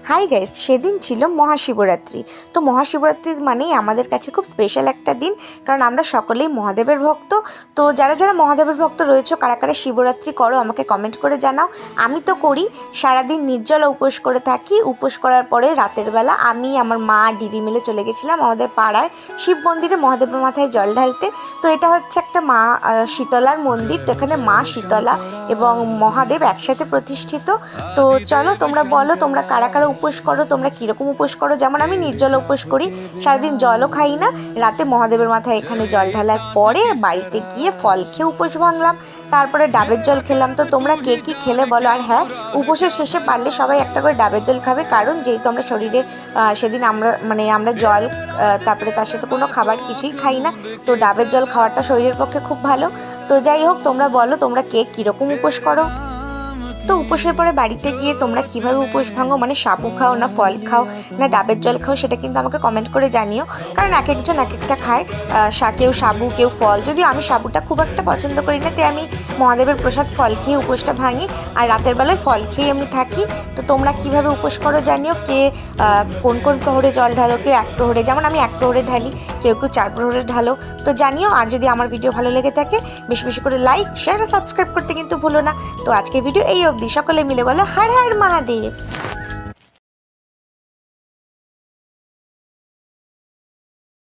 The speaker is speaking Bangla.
হাই গাইস, সেদিন ছিল মহাশিবরাত্রি। তো মহাশিবরাত্রি মানেই আমাদের কাছে খুব স্পেশাল একটা দিন, কারণ আমরা সকলেই মহাদেবের ভক্ত। তো যারা যারা মহাদেবের ভক্ত রয়েছে, কারা কারা শিবরাত্রি করো আমাকে কমেন্ট করে জানাও। আমি তো করি, সারাদিন নির্জলা উপোস করে থাকি। উপোস করার পরে রাতের বেলা আমি আমার মা দিদি মিলে চলে গেছিলাম আমাদের পাড়ায় শিব মন্দিরে মহাদেবের মাথায় জল ঢালতে। তো এটা হচ্ছে একটা মা শীতলার মন্দির, তো এখানে মা শীতলা এবং মহাদেব একসাথে প্রতিষ্ঠিত। তো চলো তোমরা বলো, তোমরা কারা কারা উপোস করো, তোমরা কীরকম উপোস করো। যেমন আমি নির্জলা উপোস করি, সারাদিন জলও খাই না। রাতে মহাদেবের মাথায় এখানে জল ঢালার পরে বাড়িতে গিয়ে ফল খেয়ে উপোস ভাঙলাম, তারপরে ডাবের জল খেলাম। তো তোমরা কে কী খেলে বলো। আর হ্যাঁ, উপোসের শেষে পারলে সবাই একটা করে ডাবের জল খাবে, কারণ যেহেতু আমরা শরীরে সেদিন আমরা জল তারপরে তার সাথে কোনো খাবার কিছুই খাই না, তো ডাবের জল খাওয়াটা শরীরের পক্ষে খুব ভালো। তো যাই হোক, তোমরা বলো তোমরা কে কীরকম উপোস করো। তো উপোসের পরে বাড়িতে গিয়ে তোমরা কিভাবে উপোস ভাঙো, মানে সাবু খাও না ফল খাও না ডাবের জল খাও, সেটা কিন্তু আমাকে কমেন্ট করে জানিও। কারণ এক একজন এক একটা খায়, কেউ সাবু কেউ ফল। যদিও আমি সাবুটা খুব একটা পছন্দ করি না, তাই আমি মহাদেবের প্রসাদ ফল খেয়ে উপোসটা ভাঙি, আর রাতের বেলায় ফল খেয়ে আমি থাকি। তো তোমরা কিভাবে উপোস করো জানিও। কে কোন কোন প্রহরে জল ঢালো, কেউ এক প্রহরে, যেমন আমি এক প্রহরে ঢালি, কেউ কেউ 4 প্রহরে ঢালো। তো জানিও। আর যদি আমার ভিডিও ভালো লেগে থাকে, বেশি বেশি করে লাইক শেয়ার আর সাবস্ক্রাইব করতে কিন্তু ভুলো না। তো আজকের ভিডিও এই অবধি। সকলে মিলে বলো হর হর মহাদেব।